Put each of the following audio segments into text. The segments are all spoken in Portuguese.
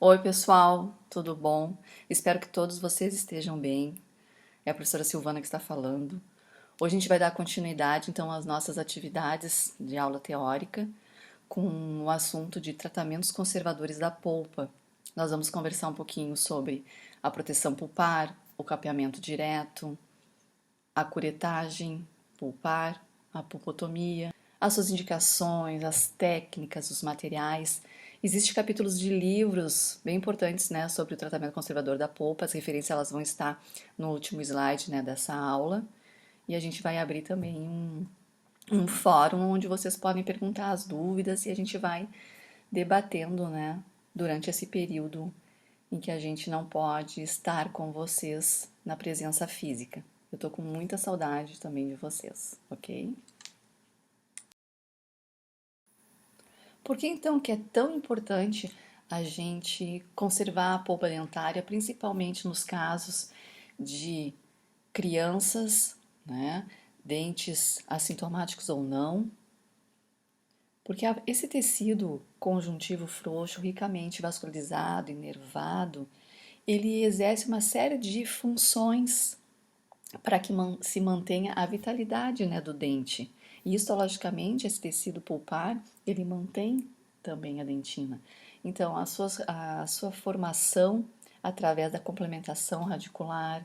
Oi, pessoal, tudo bom? Espero que todos vocês estejam bem. É a professora Silvana que está falando. Hoje a gente vai dar continuidade, então, às nossas atividades de aula teórica com o assunto de tratamentos conservadores da polpa. Nós vamos conversar um pouquinho sobre a proteção pulpar, o capeamento direto, a curetagem pulpar, a pulpotomia, as suas indicações, as técnicas, os materiais. Existem capítulos de livros bem importantes, né, sobre o tratamento conservador da polpa. As referências elas vão estar no último slide, né, dessa aula. E a gente vai abrir também um fórum onde vocês podem perguntar as dúvidas e a gente vai debatendo, né, durante esse período em que a gente não pode estar com vocês na presença física. Eu tô com muita saudade também de vocês, ok? Por que então que é tão importante a gente conservar a polpa dentária, principalmente nos casos de crianças, né, dentes assintomáticos ou não? Porque esse tecido conjuntivo frouxo, ricamente vascularizado, inervado, ele exerce uma série de funções para que se mantenha a vitalidade, né, do dente. E histologicamente, esse tecido pulpar, ele mantém também a dentina. Então, a sua formação através da complementação radicular,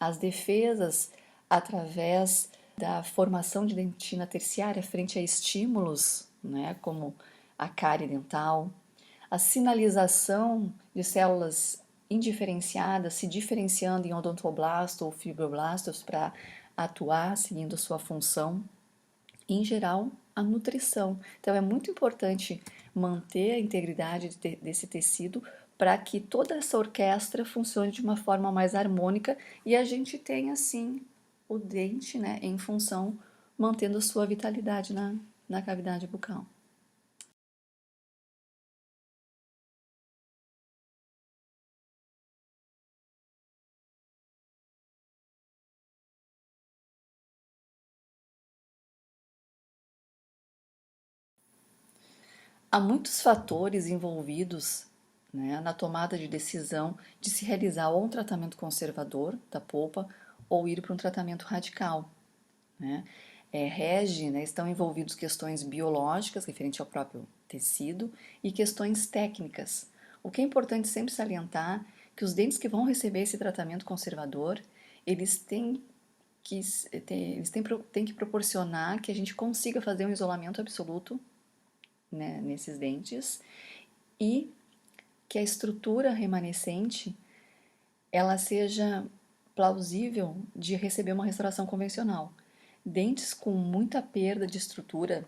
as defesas através da formação de dentina terciária frente a estímulos, né, como a cárie dental, a sinalização de células indiferenciadas se diferenciando em odontoblastos ou fibroblastos para atuar seguindo sua função, em geral, a nutrição. Então é muito importante manter a integridade desse tecido para que toda essa orquestra funcione de uma forma mais harmônica e a gente tenha assim o dente, né, em função mantendo a sua vitalidade na cavidade bucal. Há muitos fatores envolvidos, né, na tomada de decisão de se realizar ou um tratamento conservador da polpa ou ir para um tratamento radical. Né? Né, estão envolvidos questões biológicas referente ao próprio tecido e questões técnicas. O que é importante sempre salientar que os dentes que vão receber esse tratamento conservador, eles têm têm que proporcionar que a gente consiga fazer um isolamento absoluto, né, nesses dentes e que a estrutura remanescente ela seja plausível de receber uma restauração convencional. Dentes com muita perda de estrutura,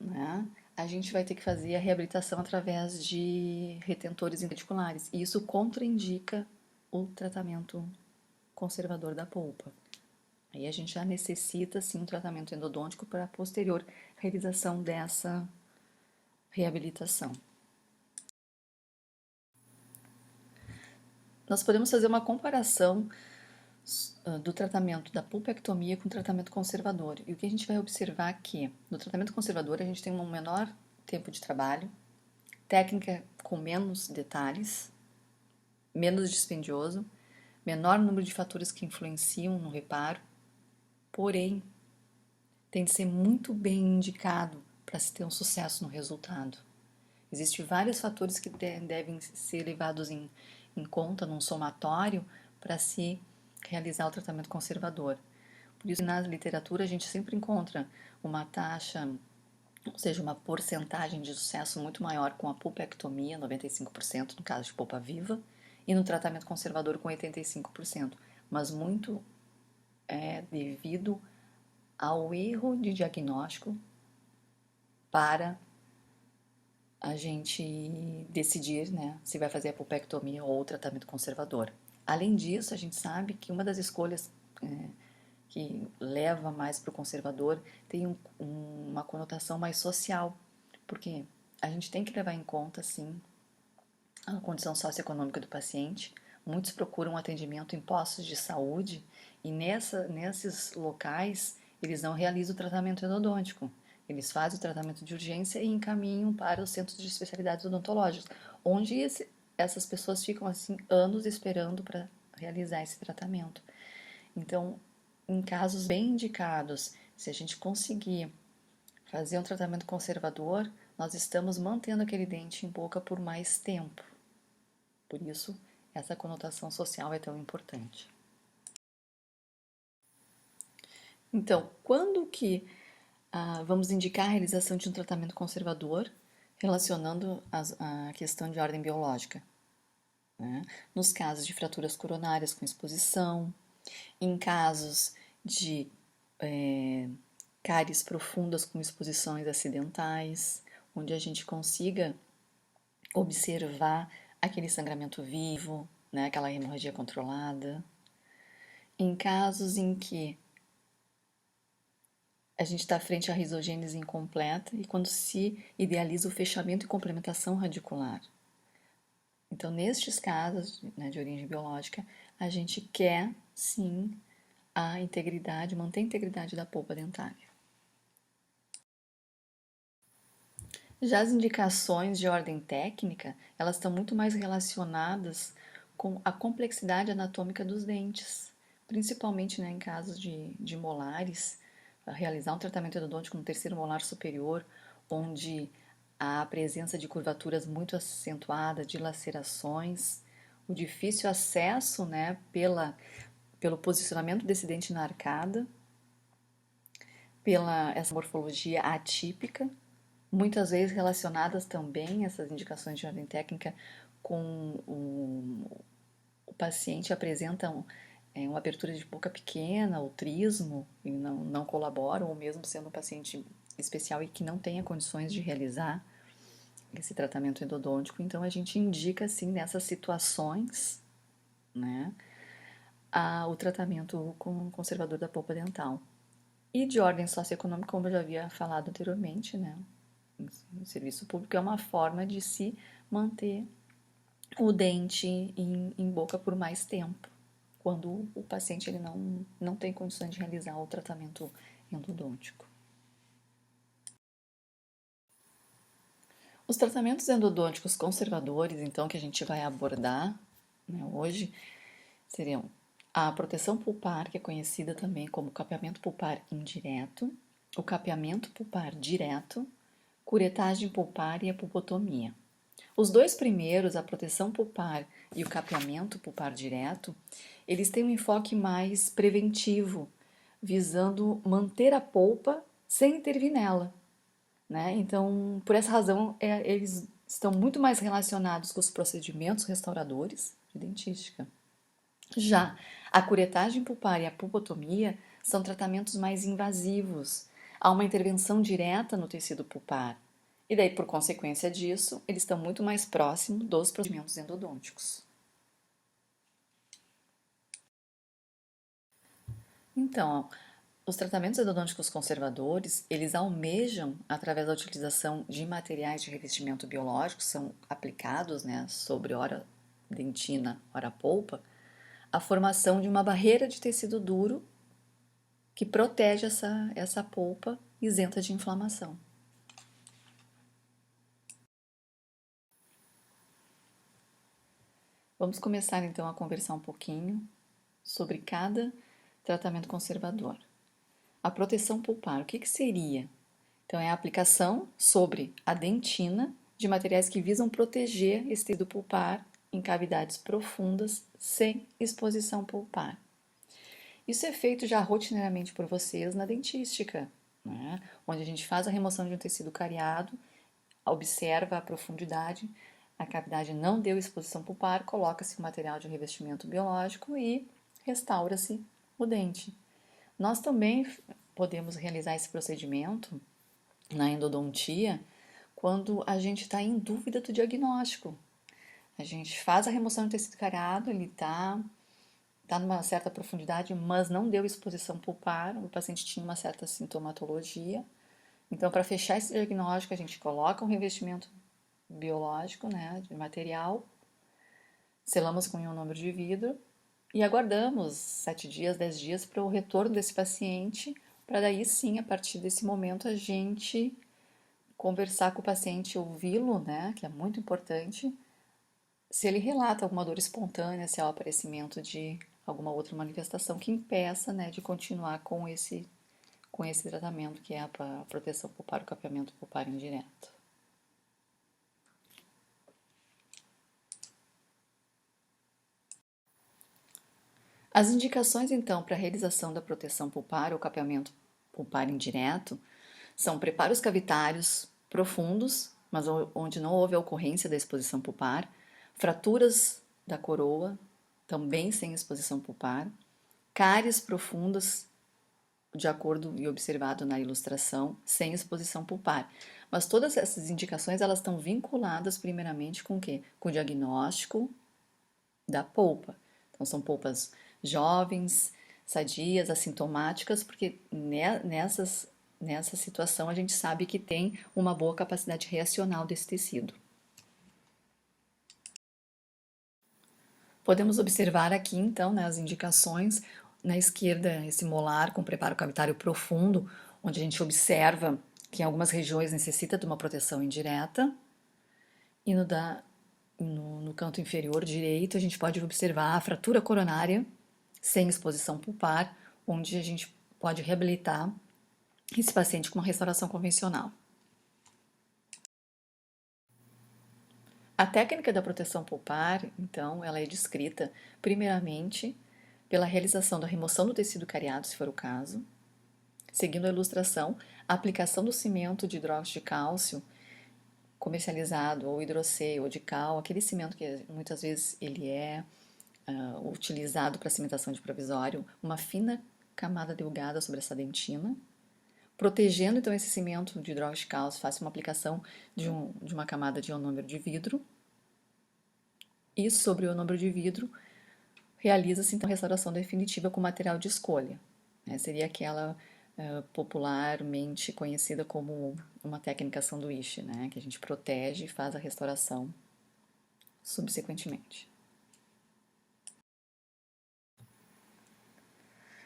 né, a gente vai ter que fazer a reabilitação através de retentores intraarticulares. E isso contraindica o tratamento conservador da polpa. Aí a gente já necessita, sim, um tratamento endodôntico para a posterior realização dessa reabilitação. Nós podemos fazer uma comparação do tratamento da pulpectomia com o tratamento conservador. E o que a gente vai observar aqui, no tratamento conservador a gente tem um menor tempo de trabalho, técnica com menos detalhes, menos dispendioso, menor número de fatores que influenciam no reparo, porém tem de ser muito bem indicado para se ter um sucesso no resultado. Existem vários fatores que devem ser levados em conta num somatório para se realizar o tratamento conservador. Por isso, na literatura, a gente sempre encontra uma taxa, ou seja, uma porcentagem de sucesso muito maior com a pulpectomia, 95% no caso de polpa viva, e no tratamento conservador com 85%. Mas muito é devido ao erro de diagnóstico para a gente decidir, né, se vai fazer a pulpectomia ou o tratamento conservador. Além disso, a gente sabe que uma das escolhas que leva mais para o conservador tem uma conotação mais social, porque a gente tem que levar em conta, sim, a condição socioeconômica do paciente. Muitos procuram atendimento em postos de saúde e nesses locais eles não realizam o tratamento endodôntico. Eles fazem o tratamento de urgência e encaminham para os centros de especialidades odontológicas, onde essas pessoas ficam assim anos esperando para realizar esse tratamento. Então, em casos bem indicados, se a gente conseguir fazer um tratamento conservador, nós estamos mantendo aquele dente em boca por mais tempo. Por isso, essa conotação social é tão importante. Então, quando que vamos indicar a realização de um tratamento conservador, relacionando a questão de ordem biológica? Né? Nos casos de fraturas coronárias com exposição, em casos de cáries profundas com exposições acidentais, onde a gente consiga observar aquele sangramento vivo, né, aquela hemorragia controlada. Em casos em que a gente está frente à risogênese incompleta e quando se idealiza o fechamento e complementação radicular. Então, nestes casos, né, de origem biológica, a gente quer, sim, a integridade, manter a integridade da polpa dentária. Já as indicações de ordem técnica, elas estão muito mais relacionadas com a complexidade anatômica dos dentes, principalmente, né, em casos de molares, realizar um tratamento endodôntico no terceiro molar superior, onde há a presença de curvaturas muito acentuadas, de lacerações, o difícil acesso, né, pelo posicionamento desse dente na arcada, pela essa morfologia atípica, muitas vezes relacionadas também, essas indicações de ordem técnica, com o paciente apresenta uma abertura de boca pequena, ou trismo, e não colaboram, ou mesmo sendo um paciente especial e que não tenha condições de realizar esse tratamento endodôntico. Então, a gente indica, assim, nessas situações, né, o tratamento com conservador da polpa dental. E de ordem socioeconômica, como eu já havia falado anteriormente, né, o serviço público é uma forma de se manter o dente em boca por mais tempo, quando o paciente ele não tem condições de realizar o tratamento endodôntico. Os tratamentos endodônticos conservadores, então, que a gente vai abordar, né, hoje, seriam a proteção pulpar, que é conhecida também como capeamento pulpar indireto, o capeamento pulpar direto, curetagem pulpar e a pulpotomia. Os dois primeiros, a proteção pulpar e o capeamento pulpar direto, eles têm um enfoque mais preventivo, visando manter a polpa sem intervir nela, né? Então, por essa razão, eles estão muito mais relacionados com os procedimentos restauradores de dentística. Já a curetagem pulpar e a pulpotomia são tratamentos mais invasivos. Há uma intervenção direta no tecido pulpar. E daí, por consequência disso, eles estão muito mais próximos dos procedimentos endodônticos. Então, os tratamentos endodônticos conservadores, eles almejam, através da utilização de materiais de revestimento biológico, são aplicados, né, sobre ora dentina, ora polpa, a formação de uma barreira de tecido duro que protege essa polpa isenta de inflamação. Vamos começar então a conversar um pouquinho sobre cada tratamento conservador. A proteção pulpar, o que seria? Então, é a aplicação sobre a dentina de materiais que visam proteger esse tecido pulpar em cavidades profundas sem exposição pulpar. Isso é feito já rotineiramente por vocês na dentística, né? Onde a gente faz a remoção de um tecido cariado, observa a profundidade, a cavidade não deu exposição pulpar, coloca-se o material de revestimento biológico e restaura-se o dente. Nós também podemos realizar esse procedimento na endodontia quando a gente está em dúvida do diagnóstico. A gente faz a remoção do tecido cariado, ele está numa certa profundidade, mas não deu exposição pulpar, o paciente tinha uma certa sintomatologia. Então, para fechar esse diagnóstico, a gente coloca um revestimento biológico, né, de material, selamos com ionômero de vidro e aguardamos 7 dias, 10 dias para o retorno desse paciente, para daí sim, a partir desse momento, a gente conversar com o paciente, ouvi-lo, né, que é muito importante, se ele relata alguma dor espontânea, se há o aparecimento de alguma outra manifestação que impeça, né, de continuar com esse tratamento que é a proteção pulpar, o capeamento pulpar indireto. As indicações, então, para a realização da proteção pulpar ou capeamento pulpar indireto são preparos cavitários profundos, mas onde não houve a ocorrência da exposição pulpar, fraturas da coroa, também sem exposição pulpar, cáries profundas, de acordo e observado na ilustração, sem exposição pulpar. Mas todas essas indicações elas estão vinculadas primeiramente com o quê? Com o diagnóstico da polpa. Então são polpas jovens, sadias, assintomáticas, porque nessa situação a gente sabe que tem uma boa capacidade reacional desse tecido. Podemos observar aqui então, né, as indicações. Na esquerda, esse molar com preparo cavitário profundo, onde a gente observa que em algumas regiões necessita de uma proteção indireta. E no canto inferior direito, a gente pode observar a fratura coronária sem exposição pulpar, onde a gente pode reabilitar esse paciente com uma restauração convencional. A técnica da proteção pulpar, então, ela é descrita primeiramente pela realização da remoção do tecido cariado, se for o caso, seguindo a ilustração, a aplicação do cimento de hidróxido de cálcio comercializado, ou hidrocei, ou de cal, aquele cimento que muitas vezes ele é utilizado para cimentação de provisório, uma fina camada delgada sobre essa dentina, protegendo então esse cimento de hidróxido de cálcio, faça uma aplicação de uma camada de ionômero de vidro, e sobre o ionômero de vidro realiza-se então a restauração definitiva com material de escolha. Né? Seria aquela popularmente conhecida como uma técnica sanduíche, né? Que a gente protege e faz a restauração subsequentemente.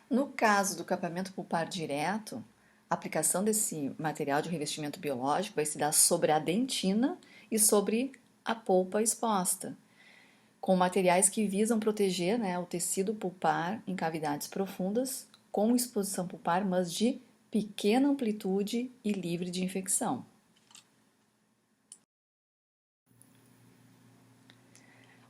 No caso do capeamento pulpar direto, a aplicação desse material de revestimento biológico vai se dar sobre a dentina e sobre a polpa exposta, com materiais que visam proteger, né, o tecido pulpar em cavidades profundas, com exposição pulpar, mas de pequena amplitude e livre de infecção.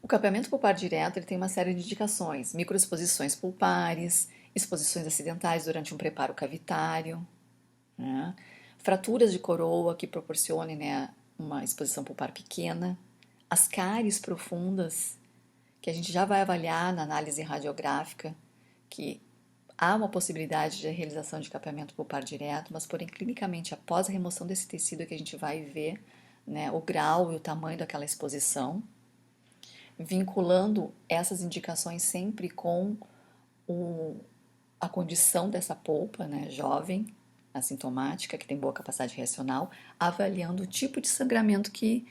O capeamento pulpar direto ele tem uma série de indicações: microexposições pulpares, exposições acidentais durante um preparo cavitário, né? Fraturas de coroa que proporcionem, né, uma exposição pulpar pequena, as cáries profundas, que a gente já vai avaliar na análise radiográfica, que há uma possibilidade de realização de capeamento pulpar direto, mas porém clinicamente após a remoção desse tecido é que a gente vai ver, né, o grau e o tamanho daquela exposição, vinculando essas indicações sempre com a condição dessa polpa, né, jovem, assintomática, que tem boa capacidade reacional, avaliando o tipo de sangramento que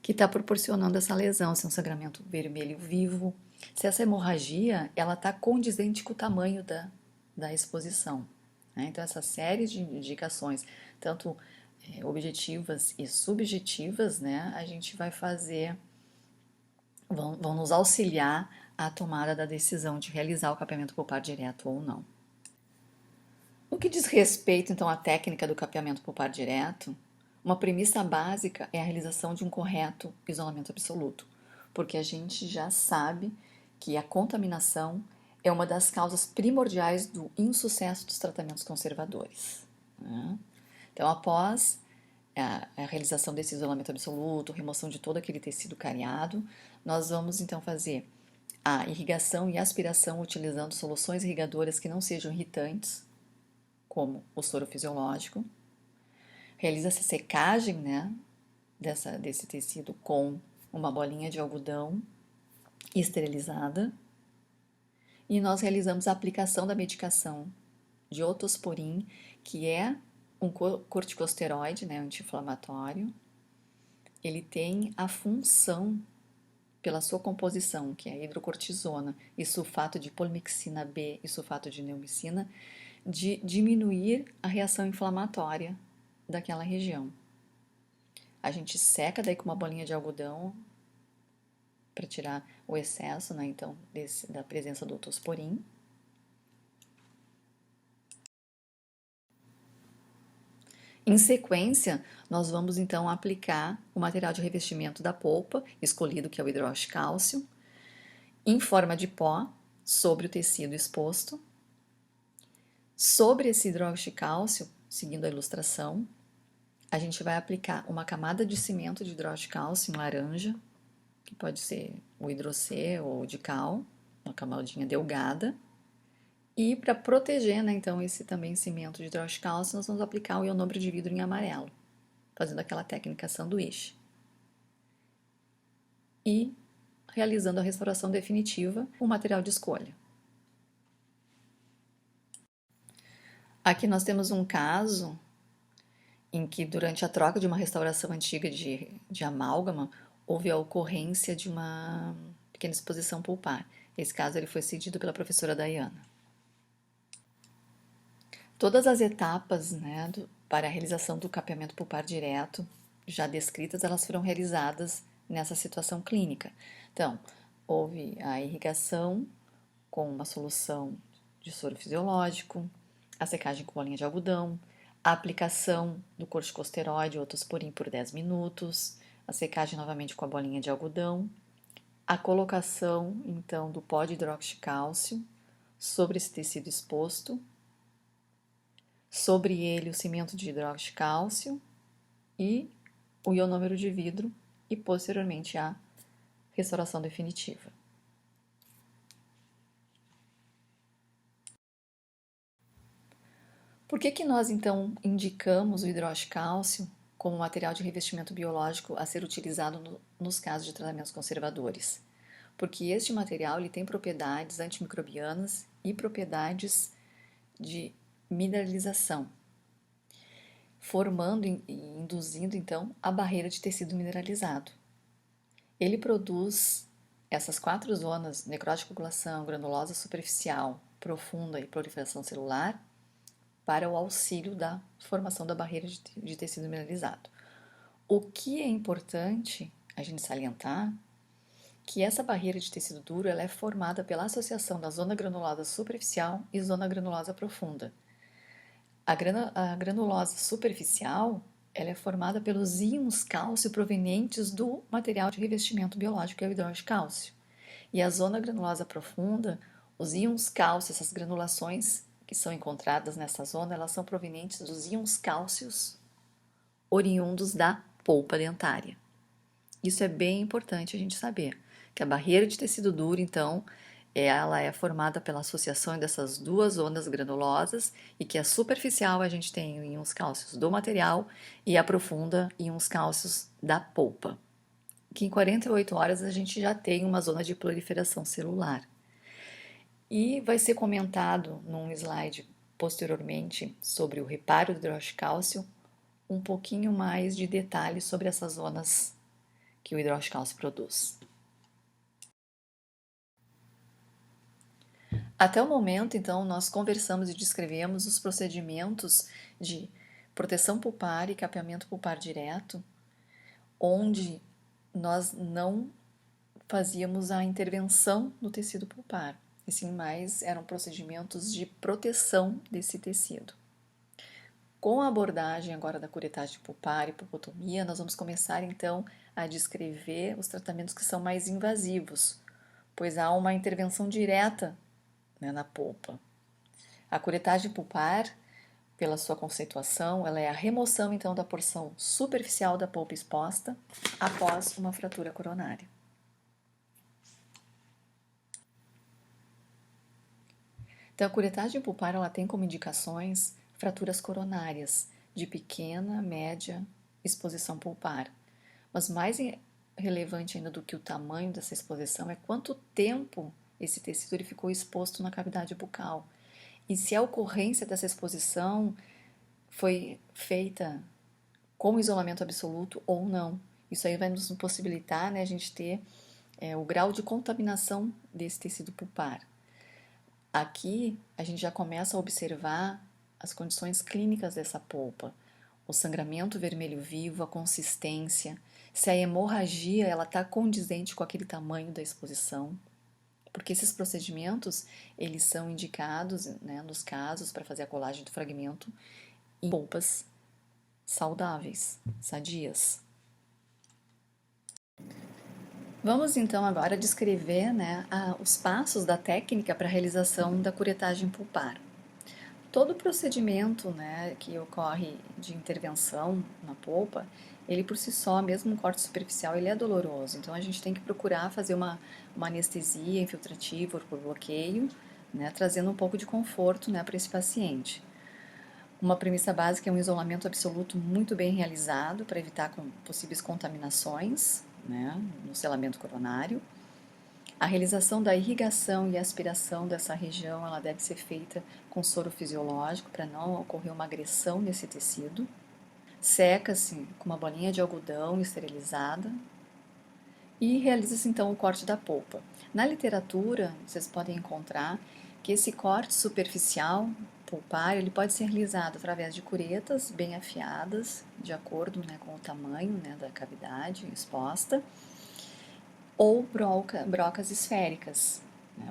está proporcionando essa lesão, se é um sangramento vermelho vivo, se essa hemorragia ela está condizente com o tamanho da exposição. Né? Então, essa série de indicações, tanto objetivas e subjetivas, né, a gente vai fazer, vão nos auxiliar à tomada da decisão de realizar o capeamento pulpar direto ou não. No que diz respeito, então, à técnica do capeamento pulpar direto, uma premissa básica é a realização de um correto isolamento absoluto, porque a gente já sabe que a contaminação é uma das causas primordiais do insucesso dos tratamentos conservadores. Né? Então, após a realização desse isolamento absoluto, remoção de todo aquele tecido cariado, nós vamos então fazer a irrigação e aspiração utilizando soluções irrigadoras que não sejam irritantes, como o soro fisiológico. Realiza-se a secagem, né, desse tecido com uma bolinha de algodão esterilizada. E nós realizamos a aplicação da medicação de otosporin, que é um corticosteroide, né, anti-inflamatório. Ele tem a função, pela sua composição, que é a hidrocortisona e sulfato de polimixina B e sulfato de neomicina, de diminuir a reação inflamatória daquela região. A gente seca daí com uma bolinha de algodão para tirar o excesso, né, então, da presença do otosporin. Em sequência, nós vamos então aplicar o material de revestimento da polpa, escolhido que é o hidróxido de cálcio, em forma de pó, sobre o tecido exposto. Sobre esse hidróxido de cálcio, seguindo a ilustração, a gente vai aplicar uma camada de cimento de hidróxido de cálcio em laranja, que pode ser o hidrocê ou de cal, uma camadinha delgada. E para proteger, né, então, esse também cimento de hidróxido de cálcio, nós vamos aplicar o ionômero de vidro em amarelo, fazendo aquela técnica sanduíche. E realizando a restauração definitiva, o material de escolha. Aqui nós temos um caso em que, durante a troca de uma restauração antiga de amálgama, houve a ocorrência de uma pequena exposição pulpar. Esse caso ele foi cedido pela professora Dayana. Todas as etapas, né, para a realização do capeamento pulpar direto, já descritas, elas foram realizadas nessa situação clínica. Então, houve a irrigação com uma solução de soro fisiológico, a secagem com bolinha de algodão, a aplicação do corticosteroide ou otosporin por 10 minutos, a secagem novamente com a bolinha de algodão, a colocação, então, do pó de hidróxido de cálcio sobre esse tecido exposto, sobre ele o cimento de hidróxido de cálcio e o ionômero de vidro e, posteriormente, a restauração definitiva. Por que nós, então, indicamos o hidróxido de cálcio como material de revestimento biológico a ser utilizado nos casos de tratamentos conservadores? Porque este material ele tem propriedades antimicrobianas e propriedades de mineralização, formando e induzindo, então, a barreira de tecido mineralizado. Ele produz essas 4 zonas, necrótica, coagulação, granulosa superficial, profunda e proliferação celular, para o auxílio da formação da barreira de tecido mineralizado. O que é importante a gente salientar que essa barreira de tecido duro ela é formada pela associação da zona granulosa superficial e zona granulosa profunda. A granulosa superficial ela é formada pelos íons cálcio provenientes do material de revestimento biológico, que é o hidróxido de cálcio. E a zona granulosa profunda, os íons cálcio, essas granulações que são encontradas nessa zona, elas são provenientes dos íons cálcios oriundos da polpa dentária. Isso é bem importante a gente saber, que a barreira de tecido duro, então, ela é formada pela associação dessas duas zonas granulosas e que a superficial a gente tem íons cálcios do material e a profunda íons cálcios da polpa. Que em 48 horas a gente já tem uma zona de proliferação celular. E vai ser comentado num slide posteriormente sobre o reparo do hidróxido de cálcio um pouquinho mais de detalhes sobre essas zonas que o hidróxido de cálcio produz. Até o momento, então, nós conversamos e descrevemos os procedimentos de proteção pulpar e capeamento pulpar direto, onde nós não fazíamos a intervenção no tecido pulpar, e sim mais eram procedimentos de proteção desse tecido. Com a abordagem agora da curetagem pulpar e pulpotomia, nós vamos começar então a descrever os tratamentos que são mais invasivos, pois há uma intervenção direta, né, na polpa. A curetagem pulpar, pela sua conceituação, ela é a remoção então da porção superficial da polpa exposta após uma fratura coronária. Então, a curetagem pulpar ela tem como indicações fraturas coronárias de pequena, média exposição pulpar. Mas mais relevante ainda do que o tamanho dessa exposição é quanto tempo esse tecido ele ficou exposto na cavidade bucal. E se a ocorrência dessa exposição foi feita com isolamento absoluto ou não. Isso aí vai nos possibilitar, né, a gente ter o grau de contaminação desse tecido pulpar. Aqui a gente já começa a observar as condições clínicas dessa polpa, o sangramento vermelho vivo, a consistência, se a hemorragia ela está condizente com aquele tamanho da exposição, porque esses procedimentos eles são indicados, né, nos casos para fazer a colagem do fragmento em polpas saudáveis, sadias. Vamos então agora descrever, né, os passos da técnica para a realização da curetagem pulpar. Todo procedimento, né, que ocorre de intervenção na polpa, ele por si só, mesmo um corte superficial, ele é doloroso. Então a gente tem que procurar fazer uma anestesia infiltrativa ou por bloqueio, né, trazendo um pouco de conforto, né, para esse paciente. Uma premissa básica é um isolamento absoluto muito bem realizado para evitar possíveis contaminações, né, no selamento coronário. A realização da irrigação e aspiração dessa região ela deve ser feita com soro fisiológico para não ocorrer uma agressão nesse tecido. Seca-se com uma bolinha de algodão esterilizada e realiza-se então o corte da polpa. Na literatura, vocês podem encontrar que esse corte superficial pulpar ele pode ser realizado através de curetas bem afiadas, de acordo, né, com o tamanho, né, da cavidade exposta, ou brocas esféricas.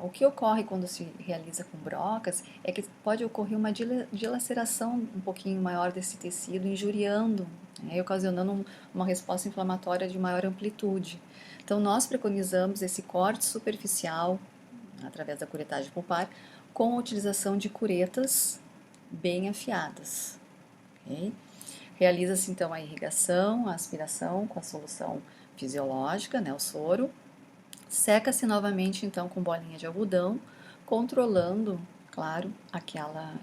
O que ocorre quando se realiza com brocas é que pode ocorrer uma dilaceração um pouquinho maior desse tecido, injuriando, né, e ocasionando uma resposta inflamatória de maior amplitude. Então, nós preconizamos esse corte superficial, através da curetagem pulpar, com a utilização de curetas bem afiadas. Okay? Realiza-se então a irrigação, a aspiração com a solução fisiológica, né, o soro. Seca-se novamente então com bolinha de algodão, controlando, claro, aquela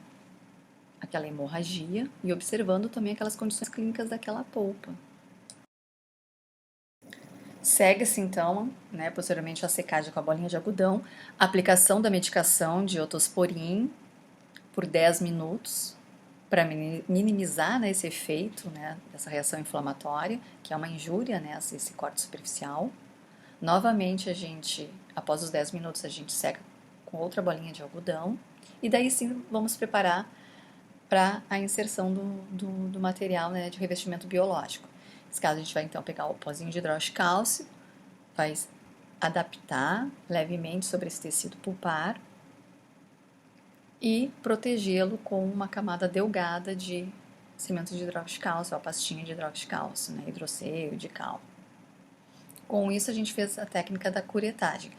hemorragia e observando também aquelas condições clínicas daquela polpa. Segue-se então, né, posteriormente a secagem com a bolinha de algodão, a aplicação da medicação de otosporin por 10 minutos para minimizar, né, esse efeito, né, dessa reação inflamatória, que é uma injúria, né, esse corte superficial. Novamente, após os 10 minutos, a gente seca com outra bolinha de algodão e daí sim vamos preparar para a inserção do material, né, de revestimento biológico. Nesse caso, a gente vai então pegar o pozinho de hidróxido de cálcio, vai adaptar levemente sobre esse tecido pulpar e protegê-lo com uma camada delgada de cimento de hidróxido de cálcio, a pastinha de hidróxido de cálcio, né, hidrosseio de cal. Com isso, a gente fez a técnica da curetagem.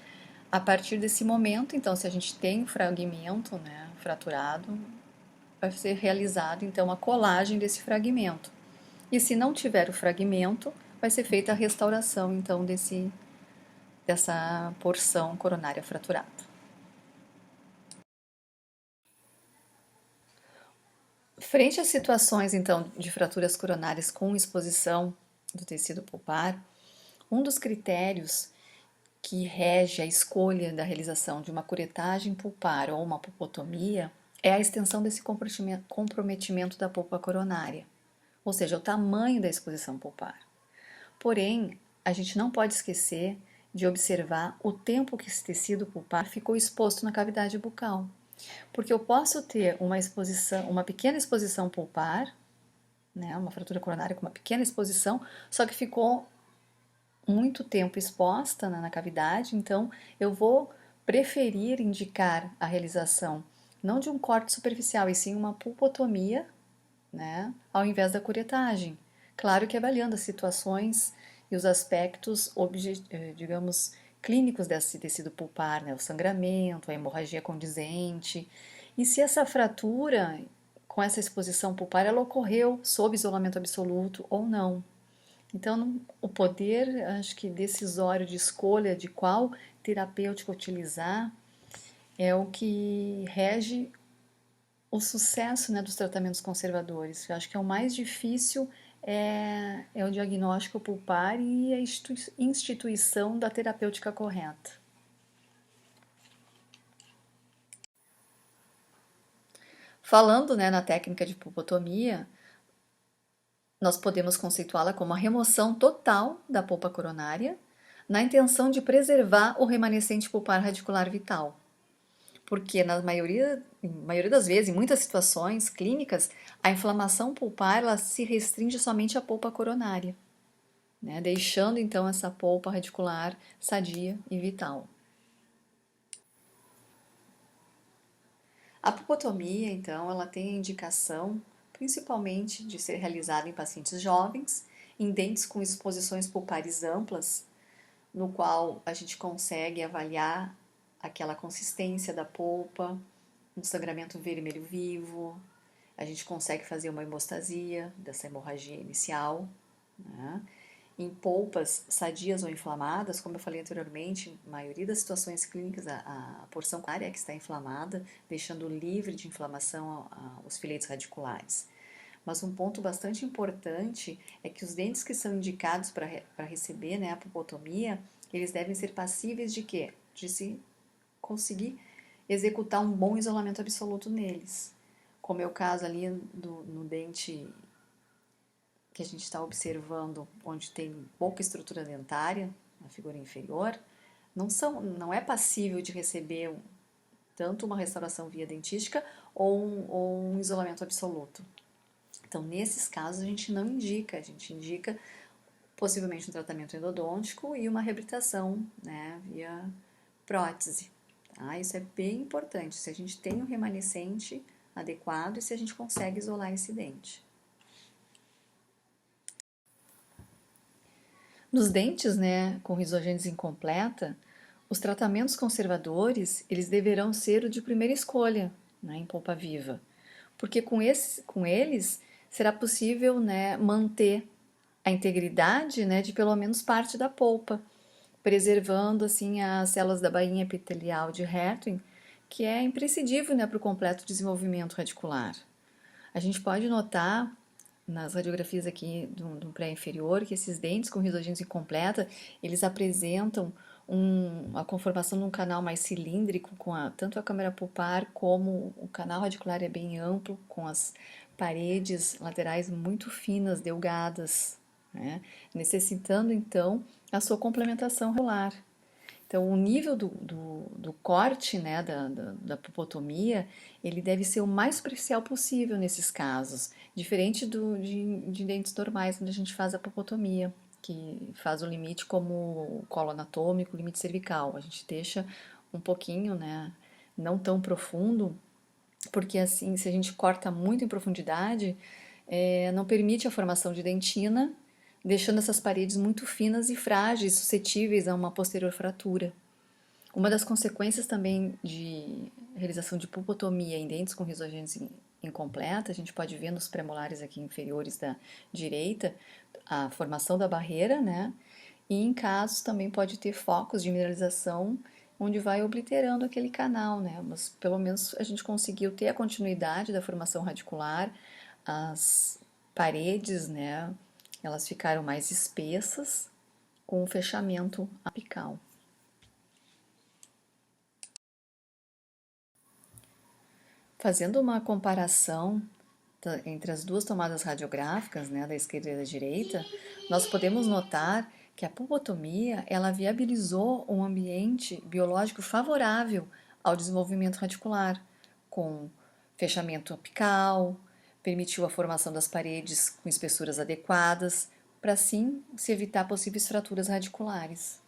A partir desse momento, então, se a gente tem um fragmento, né, fraturado, vai ser realizado, então, a colagem desse fragmento. E se não tiver o fragmento, vai ser feita a restauração, então, dessa porção coronária fraturada. Frente às situações, então, de fraturas coronárias com exposição do tecido pulpar, um dos critérios que rege a escolha da realização de uma curetagem pulpar ou uma pulpotomia é a extensão desse comprometimento da polpa coronária, ou seja, o tamanho da exposição pulpar. Porém, a gente não pode esquecer de observar o tempo que esse tecido pulpar ficou exposto na cavidade bucal, porque eu posso ter uma pequena exposição pulpar, né, uma fratura coronária com uma pequena exposição, só que ficou muito tempo exposta, né, na cavidade, então eu vou preferir indicar a realização não de um corte superficial, e sim uma pulpotomia, né, ao invés da curetagem. Claro que avaliando as situações e os aspectos, digamos, clínicos desse tecido pulpar, né, o sangramento, a hemorragia condizente, e se essa fratura com essa exposição pulpar ela ocorreu sob isolamento absoluto ou não. Então, o poder, acho que decisório de escolha de qual terapêutica utilizar é o que rege o sucesso, né, dos tratamentos conservadores. Eu acho que é o mais difícil é o diagnóstico pulpar e a instituição da terapêutica correta. Falando, né, na técnica de pulpotomia, nós podemos conceituá-la como a remoção total da polpa coronária, na intenção de preservar o remanescente pulpar radicular vital. porque maioria das vezes, em muitas situações clínicas, a inflamação pulpar ela se restringe somente à polpa coronária, né? Deixando então essa polpa radicular sadia e vital. A pupotomia, então, ela tem a indicação principalmente de ser realizada em pacientes jovens, em dentes com exposições pulpares amplas, no qual a gente consegue avaliar aquela consistência da polpa, um sangramento vermelho vivo, a gente consegue fazer uma hemostasia dessa hemorragia inicial, né? Em polpas sadias ou inflamadas, como eu falei anteriormente, na maioria das situações clínicas, a porção área é que está inflamada, deixando livre de inflamação os filetes radiculares. Mas um ponto bastante importante é que os dentes que são indicados para receber, né, a pupotomia, eles devem ser passíveis de quê? De se conseguir executar um bom isolamento absoluto neles. Como é o caso ali no dente que a gente está observando, onde tem pouca estrutura dentária, na figura inferior, não é passível de receber tanto uma restauração via dentística ou um isolamento absoluto. Então, nesses casos, a gente não indica, a gente indica possivelmente um tratamento endodôntico e uma reabilitação, né, via prótese. Tá? Isso é bem importante, se a gente tem um remanescente adequado e se a gente consegue isolar esse dente. Nos dentes, né, com risogênese incompleta, os tratamentos conservadores, eles deverão ser o de primeira escolha, né, em polpa viva, porque com eles será possível, né, manter a integridade, né, de pelo menos parte da polpa, preservando assim as células da bainha epitelial de Hertwig, que é imprescindível, né, para o completo desenvolvimento radicular. A gente pode notar nas radiografias aqui do pré-inferior que esses dentes com risogênese incompleta, eles apresentam a conformação de um canal mais cilíndrico, tanto a câmara pulpar como o canal radicular é bem amplo, com as paredes laterais muito finas, delgadas, né? Necessitando então a sua complementação regular. Então, o nível do corte, né, da pupotomia, ele deve ser o mais superficial possível nesses casos, diferente de dentes normais, onde a gente faz a pupotomia, que faz o limite como o colo anatômico, o limite cervical. A gente deixa um pouquinho, né, não tão profundo, porque assim, se a gente corta muito em profundidade, não permite a formação de dentina, deixando essas paredes muito finas e frágeis, suscetíveis a uma posterior fratura. Uma das consequências também de realização de pulpotomia em dentes com risogênese incompleta, a gente pode ver nos premolares aqui inferiores da direita, a formação da barreira, né? E em casos também pode ter focos de mineralização onde vai obliterando aquele canal, né? Mas pelo menos a gente conseguiu ter a continuidade da formação radicular, as paredes, né? Elas ficaram mais espessas com o fechamento apical. Fazendo uma comparação entre as duas tomadas radiográficas, né, da esquerda e da direita, nós podemos notar que a pulpotomia ela viabilizou um ambiente biológico favorável ao desenvolvimento radicular, com fechamento apical, permitiu a formação das paredes com espessuras adequadas, para assim se evitar possíveis fraturas radiculares.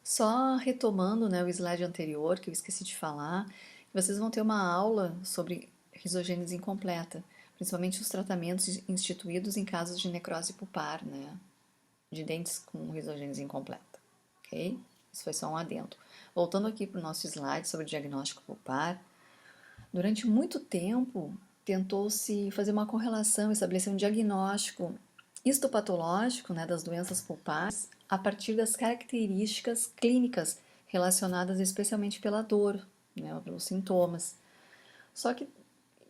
Só retomando, né, o slide anterior, que eu esqueci de falar, vocês vão ter uma aula sobre risogênese incompleta, principalmente os tratamentos instituídos em casos de necrose pulpar, né, de dentes com risogênese incompleta, ok? Isso foi só um adendo. Voltando aqui para o nosso slide sobre o diagnóstico pulpar, durante muito tempo tentou-se fazer uma correlação, estabelecer um diagnóstico histopatológico, né, das doenças pulpares a partir das características clínicas relacionadas especialmente pela dor, né, pelos sintomas. Só que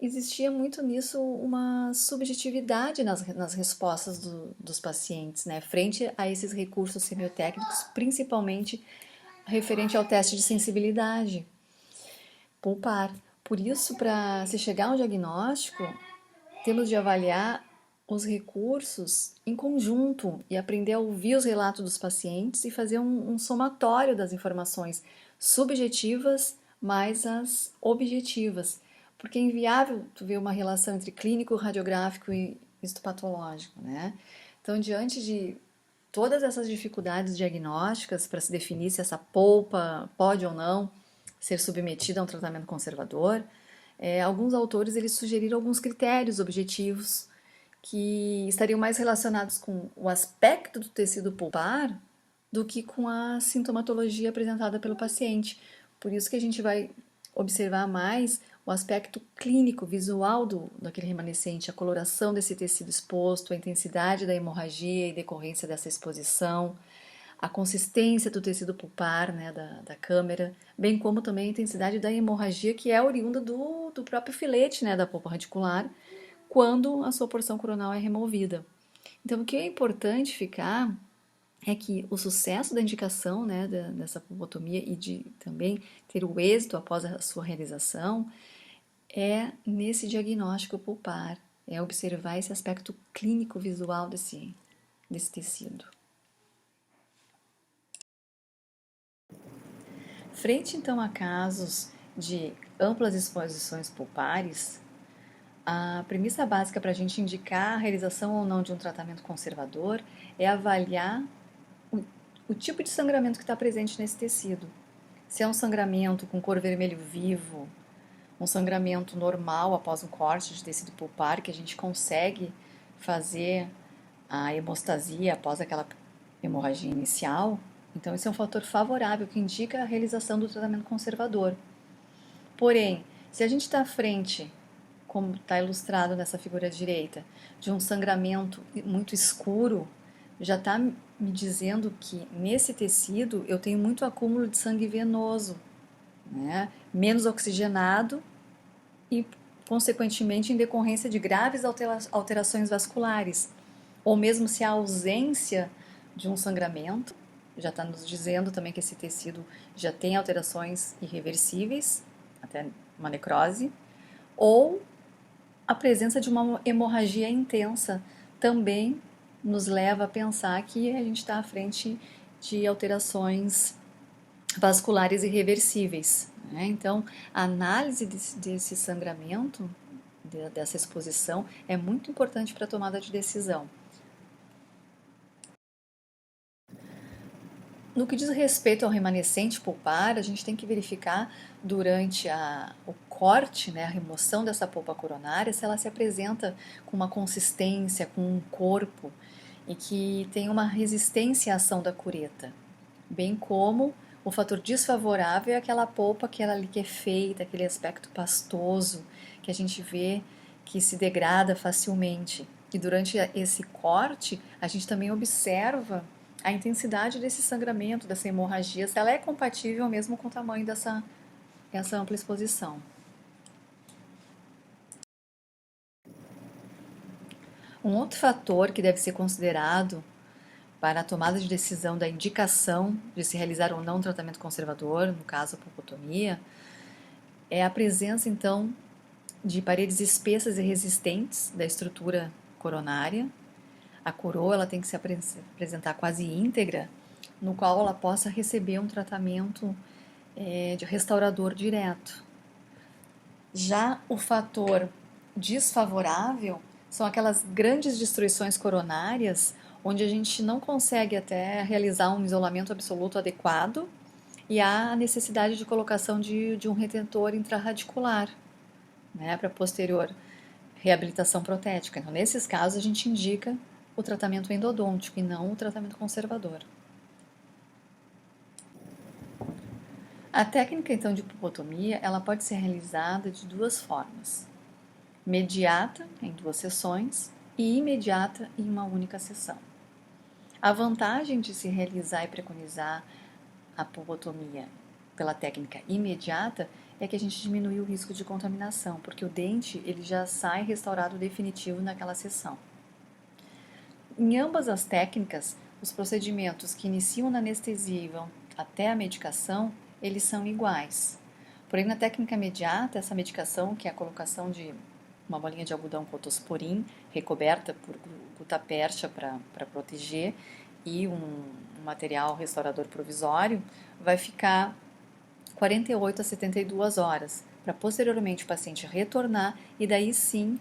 existia muito nisso uma subjetividade nas respostas dos pacientes, né, frente a esses recursos semiotécnicos, principalmente referente ao teste de sensibilidade pulpar. Por isso, para se chegar a um diagnóstico, temos de avaliar os recursos em conjunto e aprender a ouvir os relatos dos pacientes e fazer um somatório das informações subjetivas mais as objetivas. Porque é inviável tu ver uma relação entre clínico, radiográfico e histopatológico, né? Então, diante de todas essas dificuldades diagnósticas para se definir se essa polpa pode ou não ser submetida a um tratamento conservador, alguns autores eles sugeriram alguns critérios objetivos que estariam mais relacionados com o aspecto do tecido pulpar do que com a sintomatologia apresentada pelo paciente. Por isso que a gente vai observar mais o aspecto clínico, visual daquele remanescente, a coloração desse tecido exposto, a intensidade da hemorragia e decorrência dessa exposição, a consistência do tecido pulpar, né, da câmera, bem como também a intensidade da hemorragia que é oriunda do próprio filete, né, da polpa radicular, quando a sua porção coronal é removida. Então, o que é importante ficar é que o sucesso da indicação, né, dessa pulpotomia e de também ter o êxito após a sua realização é nesse diagnóstico pulpar, é observar esse aspecto clínico visual desse tecido. Frente então a casos de amplas exposições pulpares, a premissa básica para a gente indicar a realização ou não de um tratamento conservador é avaliar o tipo de sangramento que está presente nesse tecido. Se é um sangramento com cor vermelho vivo, um sangramento normal após um corte de tecido pulpar, que a gente consegue fazer a hemostasia após aquela hemorragia inicial, então esse é um fator favorável que indica a realização do tratamento conservador. Porém, se a gente está à frente, como está ilustrado nessa figura direita, de um sangramento muito escuro, já está me dizendo que nesse tecido eu tenho muito acúmulo de sangue venoso, né? Menos oxigenado e, consequentemente, em decorrência de graves alterações vasculares. Ou mesmo se há ausência de um sangramento, já está nos dizendo também que esse tecido já tem alterações irreversíveis, até uma necrose, ou a presença de uma hemorragia intensa também nos leva a pensar que a gente está à frente de alterações vasculares irreversíveis, né? Então, a análise desse sangramento, dessa exposição, é muito importante para a tomada de decisão. No que diz respeito ao remanescente pulpar, a gente tem que verificar durante o corte, né, a remoção dessa polpa coronária, se ela se apresenta com uma consistência, com um corpo e que tem uma resistência à ação da cureta, bem como o fator desfavorável é aquela polpa que ela liquefeita, aquele aspecto pastoso que a gente vê que se degrada facilmente. E durante esse corte, a gente também observa a intensidade desse sangramento, dessa hemorragia, se ela é compatível mesmo com o tamanho dessa ampla exposição. Um outro fator que deve ser considerado para a tomada de decisão da indicação de se realizar ou não um tratamento conservador, no caso a pulpotomia, é a presença então de paredes espessas e resistentes da estrutura coronária. A coroa ela tem que se apresentar quase íntegra, no qual ela possa receber um tratamento de restaurador direto. Já o fator desfavorável são aquelas grandes destruições coronárias, onde a gente não consegue até realizar um isolamento absoluto adequado e há a necessidade de colocação de um retentor intrarradicular, né, para posterior reabilitação protética. Então, nesses casos, a gente indica o tratamento endodôntico e não o tratamento conservador. A técnica, então, de pulpotomia, ela pode ser realizada de duas formas. Mediata, em 2 sessões, e imediata, em uma única sessão. A vantagem de se realizar e preconizar a pulpotomia pela técnica imediata é que a gente diminui o risco de contaminação, porque o dente ele já sai restaurado definitivo naquela sessão. Em ambas as técnicas, os procedimentos que iniciam na anestesia e vão até a medicação, eles são iguais. Porém, na técnica imediata, essa medicação, que é a colocação de uma bolinha de algodão com otosporin, recoberta por gutapercha para proteger, e um material restaurador provisório, vai ficar 48 a 72 horas, para posteriormente o paciente retornar e daí sim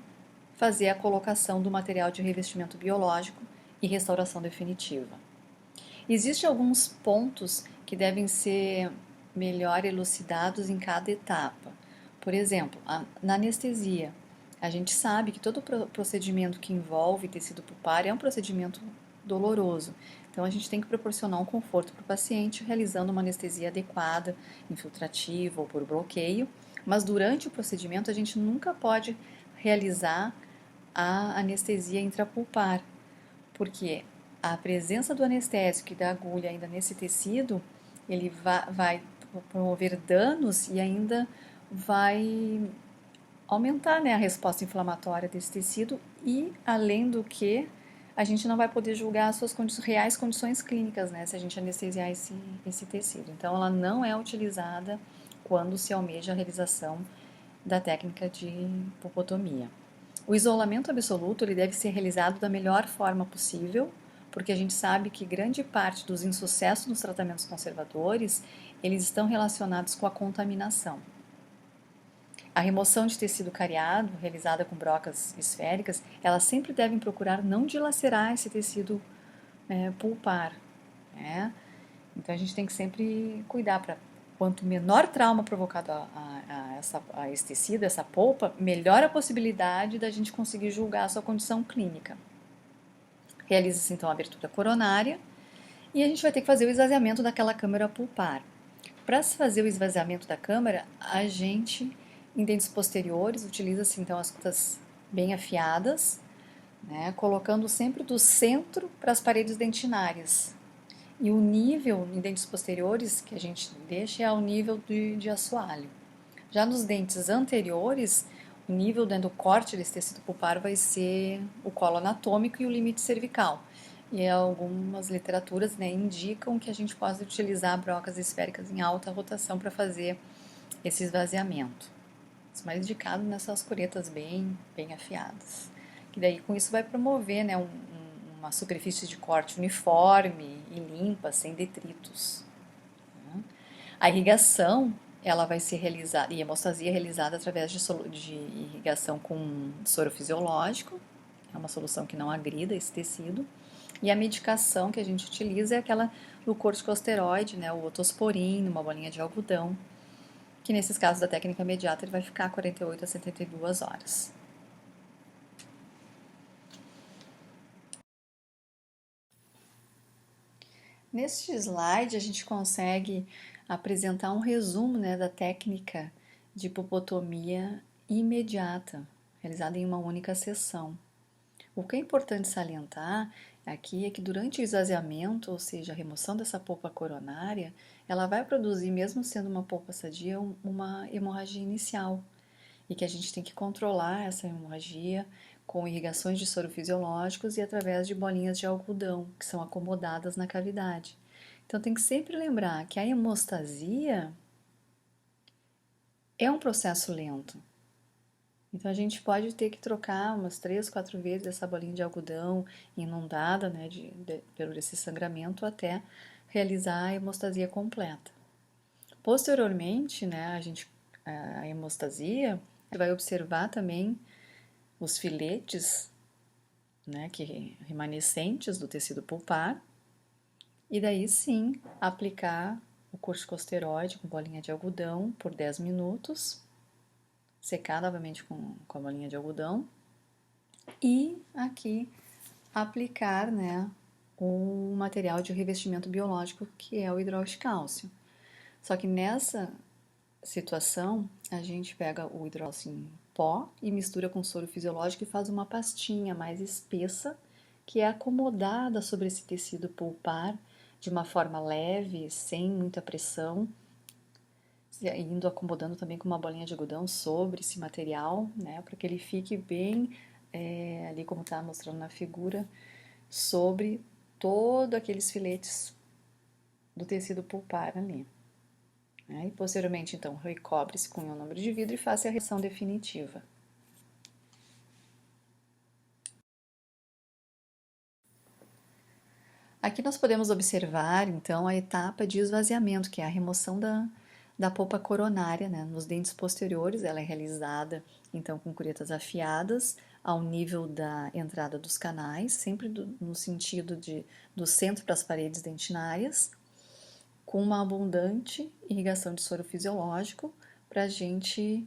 fazer a colocação do material de revestimento biológico e restauração definitiva. Existem alguns pontos que devem ser melhor elucidados em cada etapa. Por exemplo, na anestesia, a gente sabe que todo procedimento que envolve tecido pulpar é um procedimento doloroso. Então, a gente tem que proporcionar um conforto para o paciente realizando uma anestesia adequada, infiltrativa ou por bloqueio, mas durante o procedimento a gente nunca pode realizar a anestesia intrapulpar, porque a presença do anestésico e da agulha ainda nesse tecido, ele vai promover danos e ainda vai aumentar, né, a resposta inflamatória desse tecido e, além do que, a gente não vai poder julgar as suas reais condições clínicas, né, se a gente anestesiar esse tecido. Então, ela não é utilizada quando se almeja a realização da técnica de pulpotomia. O isolamento absoluto ele deve ser realizado da melhor forma possível, porque a gente sabe que grande parte dos insucessos nos tratamentos conservadores, eles estão relacionados com a contaminação. A remoção de tecido cariado, realizada com brocas esféricas, elas sempre devem procurar não dilacerar esse tecido pulpar, né? Então a gente tem que sempre cuidar para quanto menor trauma provocado a esse tecido, essa polpa, melhor a possibilidade da gente conseguir julgar a sua condição clínica. Realiza-se então a abertura coronária e a gente vai ter que fazer o esvaziamento daquela câmara pulpar. Para se fazer o esvaziamento da câmara, a gente, em dentes posteriores, utiliza-se então as pontas bem afiadas, né, colocando sempre do centro para as paredes dentinárias. E o nível em dentes posteriores que a gente deixa é o nível de assoalho. Já nos dentes anteriores, o nível do corte desse tecido pulpar vai ser o colo anatômico e o limite cervical. E algumas literaturas, né, indicam que a gente pode utilizar brocas esféricas em alta rotação para fazer esse esvaziamento. Mas mais indicado nessas curetas bem afiadas. Que daí com isso vai promover, né, uma superfície de corte uniforme e limpa, sem detritos. A irrigação ela vai ser realizada, e a hemostasia é realizada através de irrigação com soro fisiológico, é uma solução que não agrida esse tecido, e a medicação que a gente utiliza é aquela do corticosteroide, né, o otosporin, uma bolinha de algodão, que nesses casos da técnica imediata ele vai ficar 48 a 72 horas. Neste slide a gente consegue apresentar um resumo, né, da técnica de pulpotomia imediata, realizada em uma única sessão. O que é importante salientar aqui é que durante o esvaziamento, ou seja, a remoção dessa polpa coronária, ela vai produzir, mesmo sendo uma polpa sadia, uma hemorragia inicial e que a gente tem que controlar essa hemorragia com irrigações de soro fisiológicos e através de bolinhas de algodão, que são acomodadas na cavidade. Então tem que sempre lembrar que a hemostasia é um processo lento. Então a gente pode ter que trocar umas 3, 4 vezes essa bolinha de algodão inundada, né, pelo esse sangramento até realizar a hemostasia completa. Posteriormente, né, a hemostasia vai observar também os filetes, né, remanescentes do tecido pulpar, e daí sim aplicar o corticosteroide com bolinha de algodão por 10 minutos, secar novamente com a bolinha de algodão, e aqui aplicar, né, o material de revestimento biológico que é o hidrol de cálcio. Só que nessa situação, a gente pega o hidrólise em pó e mistura com soro fisiológico e faz uma pastinha mais espessa que é acomodada sobre esse tecido pulpar de uma forma leve, sem muita pressão, indo acomodando também com uma bolinha de algodão sobre esse material, né, para que ele fique bem, ali como está mostrando na figura, sobre todos aqueles filetes do tecido pulpar ali. E posteriormente, então, recobre-se com ionômero de vidro e faça a reação definitiva. Aqui nós podemos observar, então, a etapa de esvaziamento, que é a remoção da polpa coronária, né? Nos dentes posteriores, ela é realizada, então, com curetas afiadas ao nível da entrada dos canais, sempre no sentido do centro para as paredes dentinárias, com uma abundante irrigação de soro fisiológico para a gente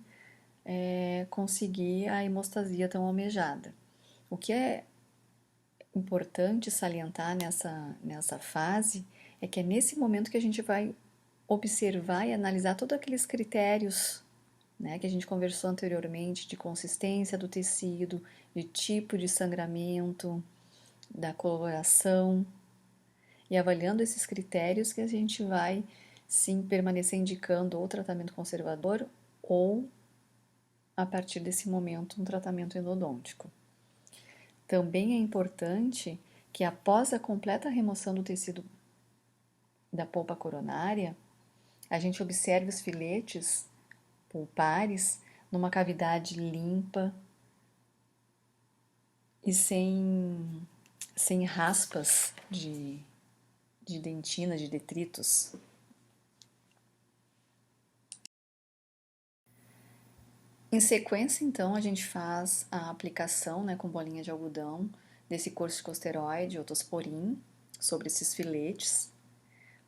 conseguir a hemostasia tão almejada. O que é importante salientar nessa fase é que é nesse momento que a gente vai observar e analisar todos aqueles critérios, né, que a gente conversou anteriormente, de consistência do tecido, de tipo de sangramento, da coloração, e avaliando esses critérios que a gente vai sim permanecer indicando ou tratamento conservador ou, a partir desse momento, um tratamento endodôntico. Também é importante que após a completa remoção do tecido da polpa coronária, a gente observe os filetes pulpares numa cavidade limpa e sem raspas de dentina, de detritos. Em sequência, então, a gente faz a aplicação, né, com bolinha de algodão desse corticosteroide, Otosporin, sobre esses filetes,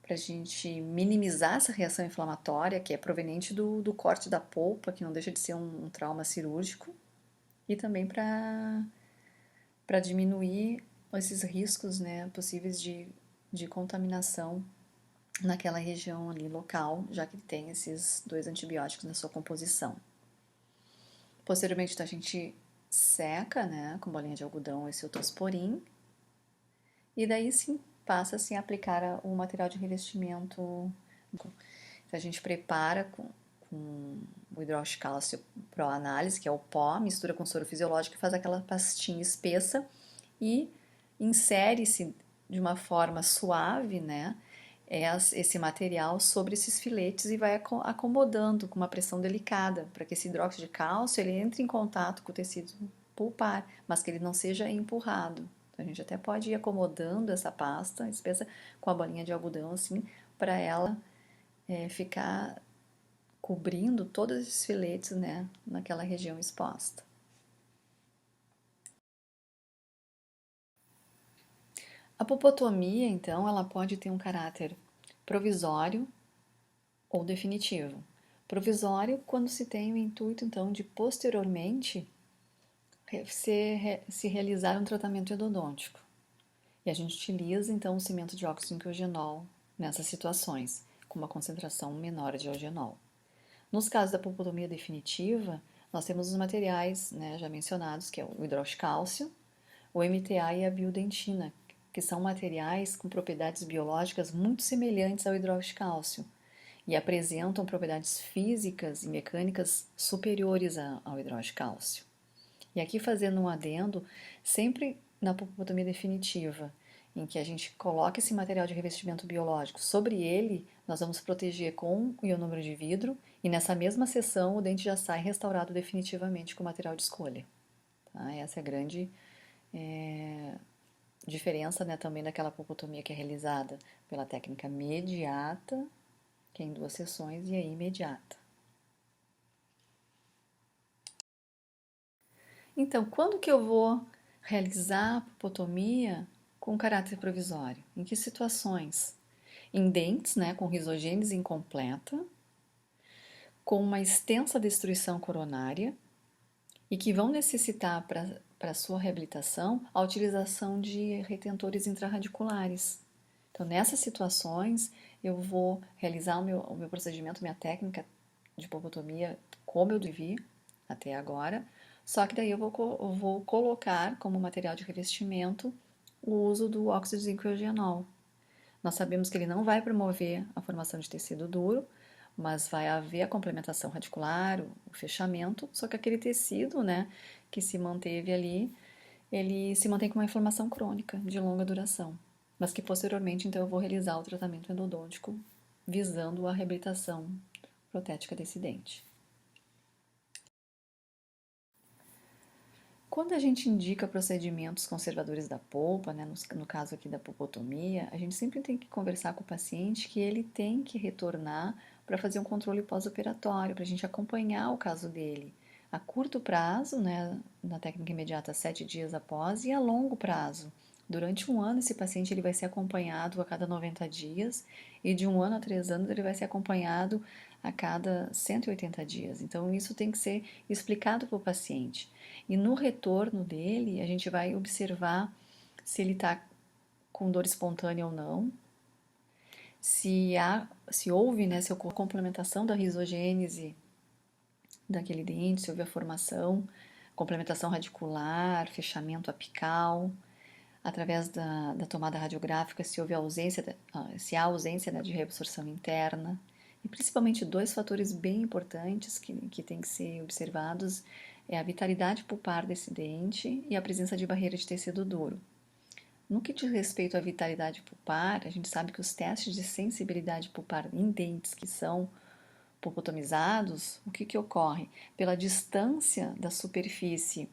para a gente minimizar essa reação inflamatória que é proveniente do corte da polpa, que não deixa de ser um trauma cirúrgico, e também para diminuir esses riscos, né, possíveis de contaminação naquela região ali local, já que tem esses dois antibióticos na sua composição. Posteriormente, então, a gente seca, né, com bolinha de algodão esse Otosporin, e daí sim passa-se a aplicar o material de revestimento. Então, a gente prepara com o hidróxido de cálcio para análise, que é o pó, mistura com soro fisiológico e faz aquela pastinha espessa e insere-se de uma forma suave, né, esse material sobre esses filetes e vai acomodando com uma pressão delicada para que esse hidróxido de cálcio ele entre em contato com o tecido pulpar, mas que ele não seja empurrado. Então, a gente até pode ir acomodando essa pasta espessa com a bolinha de algodão assim para ela ficar cobrindo todos esses filetes, né, naquela região exposta. A pulpotomia, então, ela pode ter um caráter provisório ou definitivo. Provisório quando se tem o intuito, então, de posteriormente se realizar um tratamento endodôntico. E a gente utiliza, então, o cimento de óxido de eugenol nessas situações, com uma concentração menor de eugenol. Nos casos da pulpotomia definitiva, nós temos os materiais, né, já mencionados, que é o hidróxido de cálcio, o MTA e a biodentina, que são materiais com propriedades biológicas muito semelhantes ao hidróxido de cálcio e apresentam propriedades físicas e mecânicas superiores ao hidróxido de cálcio. E aqui fazendo um adendo, sempre na pulpotomia definitiva, em que a gente coloca esse material de revestimento biológico sobre ele, nós vamos proteger com o ionômero de vidro e nessa mesma sessão o dente já sai restaurado definitivamente com o material de escolha. Tá? Essa é a grande diferença, né, também daquela pulpotomia que é realizada pela técnica mediata, que é em 2 sessões, e a imediata. Então, quando que eu vou realizar a pulpotomia com caráter provisório? Em que situações? Em dentes, né, com risogênese incompleta, com uma extensa destruição coronária e que vão necessitar para sua reabilitação a utilização de retentores intrarradiculares. Então, nessas situações, eu vou realizar o meu procedimento, minha técnica de pulpotomia como eu devia até agora, só que daí eu vou colocar como material de revestimento o uso do óxido de zinco eugenol. Nós sabemos que ele não vai promover a formação de tecido duro, mas vai haver a complementação radicular, o fechamento, só que aquele tecido, né, que se manteve ali, ele se mantém com uma inflamação crônica de longa duração, mas que posteriormente, então, eu vou realizar o tratamento endodôntico visando a reabilitação protética desse dente. Quando a gente indica procedimentos conservadores da polpa, né, no caso aqui da pulpotomia, a gente sempre tem que conversar com o paciente que ele tem que retornar para fazer um controle pós-operatório, para a gente acompanhar o caso dele. A curto prazo, né, na técnica imediata, 7 dias após, e a longo prazo. Durante um ano, esse paciente ele vai ser acompanhado a cada 90 dias, e de 1 ano a 3 anos ele vai ser acompanhado a cada 180 dias. Então, isso tem que ser explicado para o paciente. E no retorno dele, a gente vai observar se ele está com dor espontânea ou não, se houve, né, se houve complementação da risogênese daquele dente, se houve a formação, complementação radicular, fechamento apical, através da tomada radiográfica, se houve ausência, se há ausência, né, de reabsorção interna. E principalmente dois fatores bem importantes que têm que ser observados é a vitalidade pulpar desse dente e a presença de barreira de tecido duro. No que diz respeito à vitalidade pulpar, a gente sabe que os testes de sensibilidade pulpar em dentes que são pulpotomizados, o que ocorre? Pela distância da superfície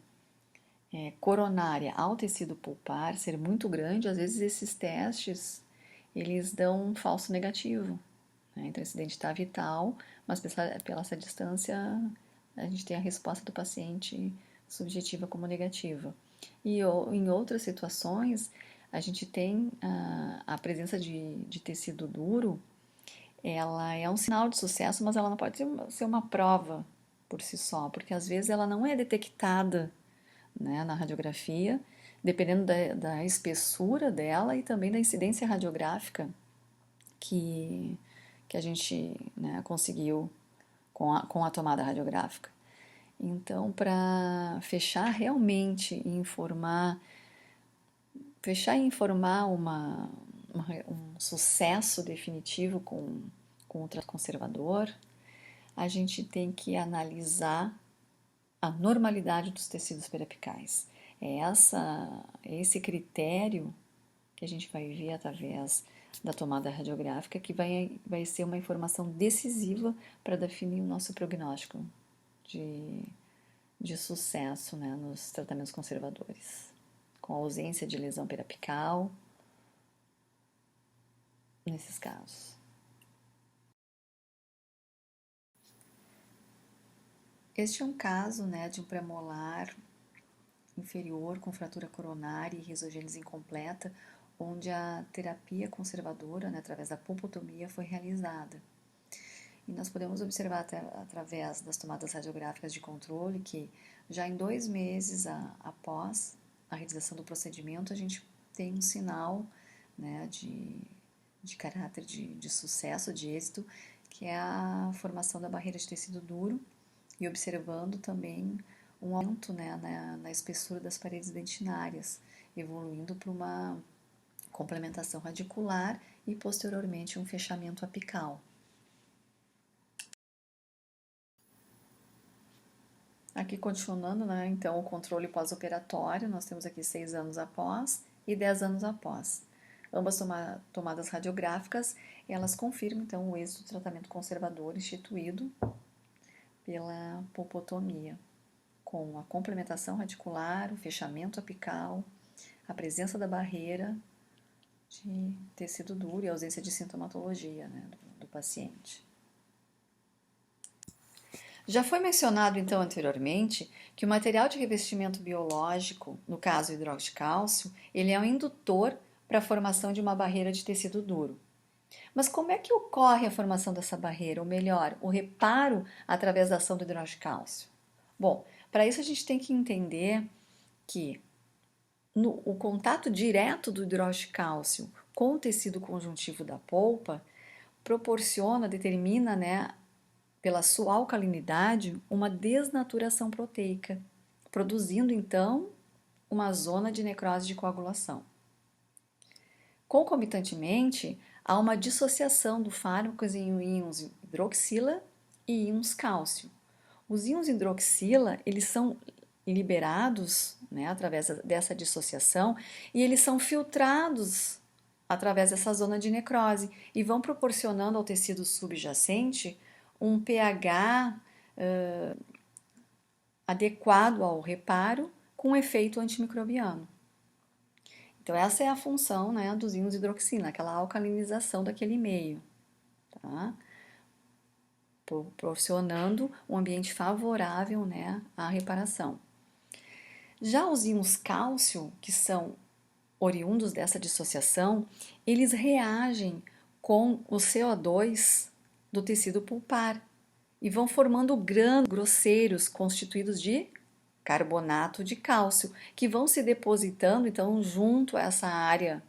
coronária ao tecido pulpar ser muito grande, às vezes esses testes eles dão um falso negativo. Né? Então esse dente está vital, mas pela essa distância a gente tem a resposta do paciente subjetiva como negativa. E em outras situações a gente tem a presença de tecido duro, ela é um sinal de sucesso, mas ela não pode ser uma prova por si só, porque às vezes ela não é detectada, né, na radiografia, dependendo da espessura dela e também da incidência radiográfica que a gente, né, conseguiu com a tomada radiográfica. Então, para fechar realmente e informar, um sucesso definitivo com o tratamento conservador, a gente tem que analisar a normalidade dos tecidos periapicais. É esse critério que a gente vai ver através da tomada radiográfica que vai ser uma informação decisiva para definir o nosso prognóstico de sucesso, né, nos tratamentos conservadores, com ausência de lesão periapical nesses casos. Este é um caso, né, de um premolar inferior com fratura coronária e risogênese incompleta, onde a terapia conservadora, né, através da pulpotomia, foi realizada. E nós podemos observar através das tomadas radiográficas de controle que já em 2 meses após a realização do procedimento, a gente tem um sinal, né, de caráter de sucesso, de êxito, que é a formação da barreira de tecido duro, e observando também um aumento, né, na espessura das paredes dentinárias, evoluindo para uma complementação radicular e posteriormente um fechamento apical. Aqui continuando, né, então o controle pós-operatório, nós temos aqui 6 anos após e 10 anos após. Ambas tomadas radiográficas, elas confirmam então o êxito do tratamento conservador instituído pela pulpotomia, com a complementação radicular, o fechamento apical, a presença da barreira de tecido duro e ausência de sintomatologia, né, do paciente. Já foi mencionado então anteriormente que o material de revestimento biológico, no caso o hidróxido de cálcio, ele é um indutor para a formação de uma barreira de tecido duro. Mas como é que ocorre a formação dessa barreira, ou melhor, o reparo através da ação do hidróxido de cálcio? Bom, para isso a gente tem que entender que o contato direto do hidróxido de cálcio com o tecido conjuntivo da polpa determina, né, pela sua alcalinidade, uma desnaturação proteica, produzindo então uma zona de necrose de coagulação. Concomitantemente, há uma dissociação do fármaco em íons hidroxila e íons cálcio. Os íons hidroxila, eles são liberados, né, através dessa dissociação, e eles são filtrados através dessa zona de necrose e vão proporcionando ao tecido subjacente um pH adequado ao reparo, com efeito antimicrobiano. Então, essa é a função, né, dos íons hidroxina, aquela alcalinização daquele meio, tá? Proporcionando um ambiente favorável, né, à reparação. Já os íons cálcio, que são oriundos dessa dissociação, eles reagem com o CO2 do tecido pulpar e vão formando grãos grosseiros constituídos de carbonato de cálcio, que vão se depositando então junto a essa área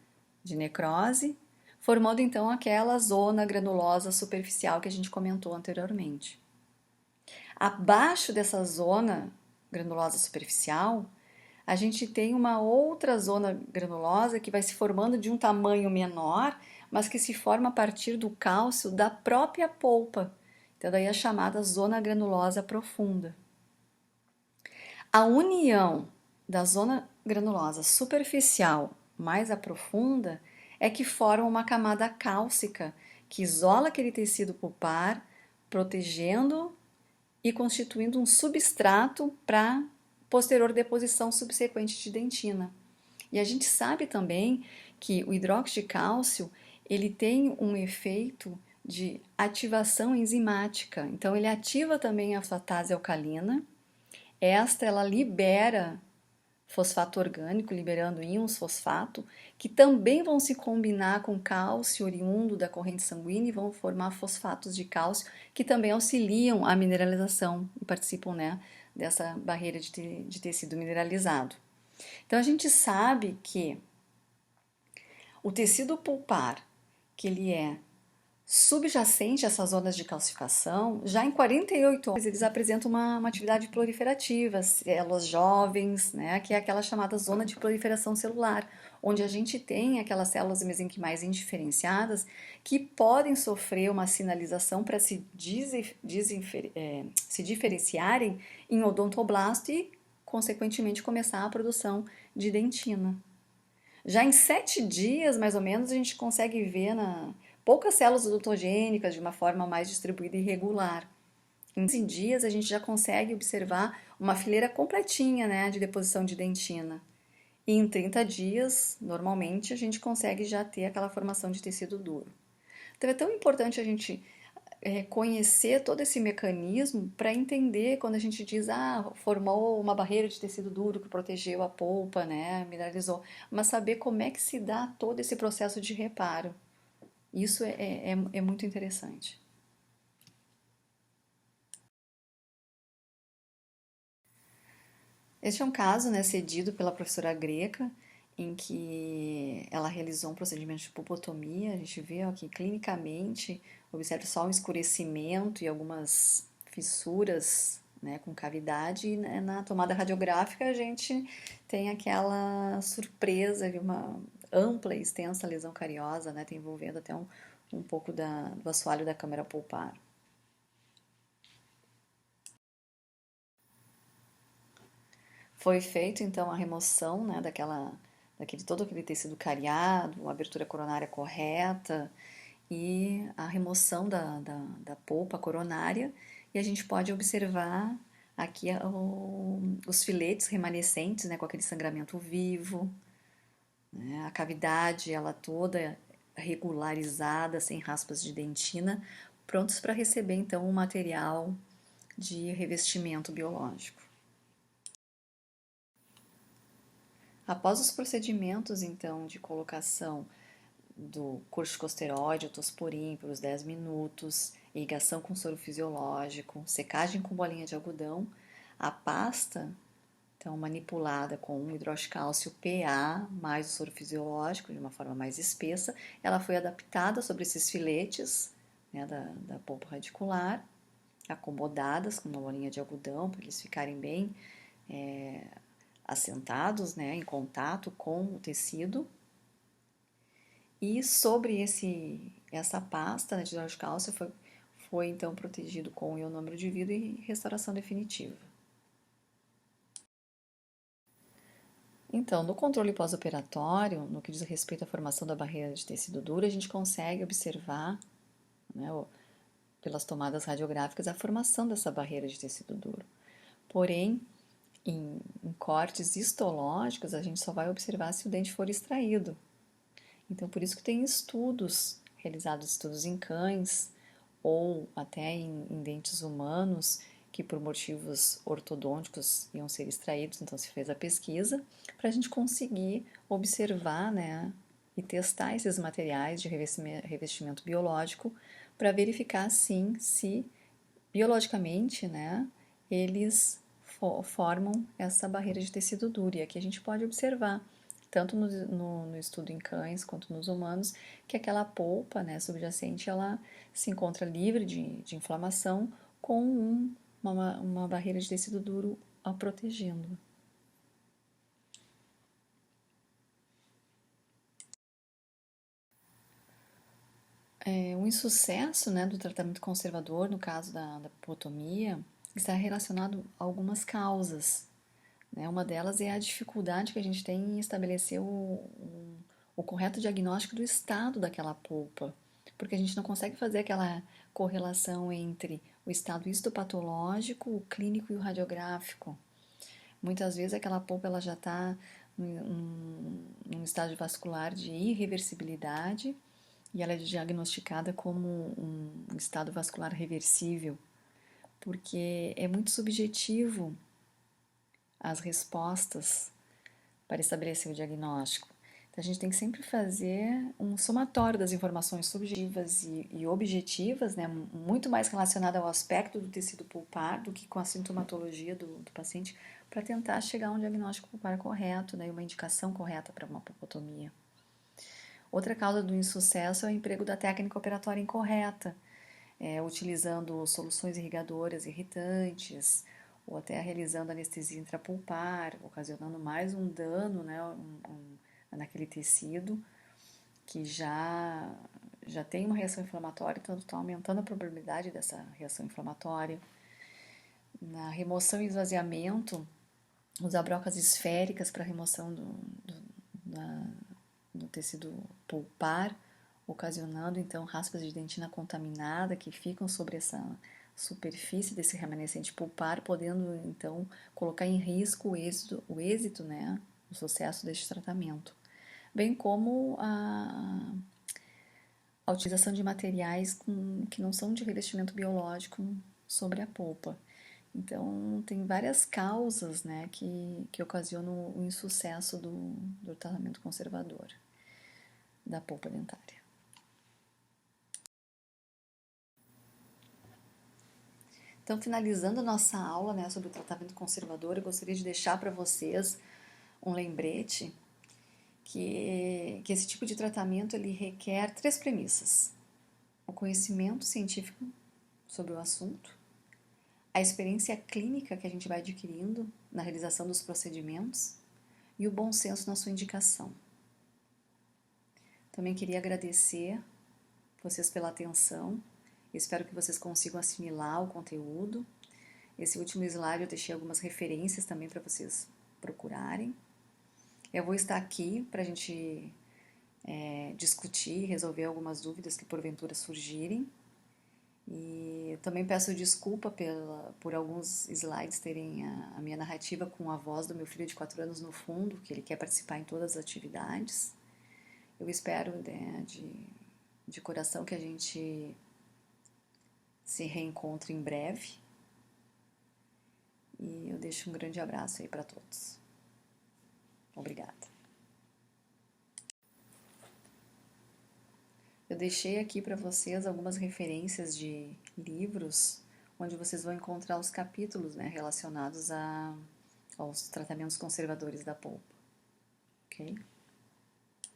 de necrose, formando então aquela zona granulosa superficial que a gente comentou anteriormente. Abaixo dessa zona granulosa superficial, a gente tem uma outra zona granulosa que vai se formando de um tamanho menor, mas que se forma a partir do cálcio da própria polpa. Então, daí é chamada zona granulosa profunda. A união da zona granulosa superficial mais a profunda é que forma uma camada cálcica que isola aquele tecido pulpar, protegendo e constituindo um substrato para posterior deposição subsequente de dentina. E a gente sabe também que o hidróxido de cálcio ele tem um efeito de ativação enzimática. Então ele ativa também a fosfatase alcalina. Ela libera fosfato orgânico, liberando íons fosfato, que também vão se combinar com cálcio oriundo da corrente sanguínea e vão formar fosfatos de cálcio, que também auxiliam a mineralização e participam, né, dessa barreira de tecido mineralizado. Então a gente sabe que o tecido pulpar, que ele é subjacente a essas zonas de calcificação, já em 48 horas eles apresentam uma atividade proliferativa, células jovens, né, que é aquela chamada zona de proliferação celular, onde a gente tem aquelas células mesenquimais indiferenciadas que podem sofrer uma sinalização para se diferenciarem em odontoblasto e, consequentemente, começar a produção de dentina. Já em 7 dias, mais ou menos, a gente consegue ver poucas células odontogênicas de uma forma mais distribuída e regular. Em 15 dias, a gente já consegue observar uma fileira completinha, né, de deposição de dentina. E em 30 dias, normalmente, a gente consegue já ter aquela formação de tecido duro. Então, é tão importante a gente conhecer todo esse mecanismo para entender quando a gente diz, formou uma barreira de tecido duro que protegeu a polpa, né, mineralizou, mas saber como é que se dá todo esse processo de reparo. Isso é muito interessante. Este é um caso, né, cedido pela professora Greca, em que ela realizou um procedimento de pulpotomia. A gente vê aqui clinicamente, observa só um escurecimento e algumas fissuras, né, com cavidade, e na tomada radiográfica a gente tem aquela surpresa de uma ampla e extensa lesão cariosa, né, tá envolvendo até um pouco do assoalho da câmara pulpar. Foi feito então a remoção, né, todo aquele tecido cariado, a abertura coronária correta e a remoção da polpa coronária, e a gente pode observar aqui os filetes remanescentes, né, com aquele sangramento vivo, né, a cavidade ela toda regularizada, sem raspas de dentina, prontos para receber então o material de revestimento biológico. Após os procedimentos, então, de colocação do corticosteroide, o Tosporin, por uns 10 minutos, irrigação com soro fisiológico, secagem com bolinha de algodão, a pasta, então, manipulada com um hidroxicálcio PA mais o soro fisiológico, de uma forma mais espessa, ela foi adaptada sobre esses filetes, né, da polpa radicular, acomodadas com uma bolinha de algodão, para eles ficarem bem assentados, né, em contato com o tecido. E sobre essa pasta, né, de hidrocálcio foi então protegido com ionômero de vidro e restauração definitiva. Então, no controle pós-operatório, no que diz respeito à formação da barreira de tecido duro, a gente consegue observar, né, pelas tomadas radiográficas, a formação dessa barreira de tecido duro. Porém, em cortes histológicos, a gente só vai observar se o dente for extraído. Então, por isso que tem estudos, realizados estudos em cães ou até em dentes humanos, que por motivos ortodônticos iam ser extraídos, então se fez a pesquisa, para a gente conseguir observar, né, e testar esses materiais de revestimento biológico para verificar, sim, se biologicamente, né, eles formam essa barreira de tecido duro. E aqui a gente pode observar, tanto no estudo em cães quanto nos humanos, que aquela polpa, né, subjacente, ela se encontra livre de inflamação com uma barreira de tecido duro a protegendo. O insucesso, né, do tratamento conservador, no caso da pubotomia, está relacionado a algumas causas, né? Uma delas é a dificuldade que a gente tem em estabelecer o correto diagnóstico do estado daquela polpa, porque a gente não consegue fazer aquela correlação entre o estado histopatológico, o clínico e o radiográfico. Muitas vezes aquela polpa ela já está num estágio vascular de irreversibilidade e ela é diagnosticada como um estado vascular reversível, porque é muito subjetivo as respostas para estabelecer o diagnóstico. Então, a gente tem que sempre fazer um somatório das informações subjetivas e objetivas, né, muito mais relacionada ao aspecto do tecido pulpar do que com a sintomatologia do paciente, para tentar chegar a um diagnóstico pulpar correto, né, e uma indicação correta para uma pubotomia. Outra causa do insucesso é o emprego da técnica operatória incorreta, utilizando soluções irrigadoras irritantes, ou até realizando anestesia intrapulpar, ocasionando mais um dano, né, naquele tecido que já tem uma reação inflamatória, então está aumentando a probabilidade dessa reação inflamatória. Na remoção e esvaziamento, usar brocas esféricas para remoção do tecido pulpar, ocasionando então raspas de dentina contaminada que ficam sobre essa superfície desse remanescente pulpar, podendo então colocar em risco o êxito, né, o sucesso deste tratamento, bem como a utilização de materiais que não são de revestimento biológico sobre a polpa. Então, tem várias causas, né, que ocasionam o insucesso do tratamento conservador da polpa dentária. Então, finalizando a nossa aula, né, sobre o tratamento conservador, eu gostaria de deixar para vocês um lembrete que esse tipo de tratamento ele requer três premissas: o conhecimento científico sobre o assunto, a experiência clínica que a gente vai adquirindo na realização dos procedimentos e o bom senso na sua indicação. Também queria agradecer vocês pela atenção. Espero que vocês consigam assimilar o conteúdo. Esse último slide eu deixei algumas referências também para vocês procurarem. Eu vou estar aqui para a gente discutir, resolver algumas dúvidas que porventura surgirem. E eu também peço desculpa por alguns slides terem a minha narrativa com a voz do meu filho de 4 anos no fundo, que ele quer participar em todas as atividades. Eu espero, né, de coração que a gente se reencontre em breve. E eu deixo um grande abraço aí para todos. Obrigada. Eu deixei aqui para vocês algumas referências de livros onde vocês vão encontrar os capítulos, né, relacionados aos tratamentos conservadores da polpa. Ok?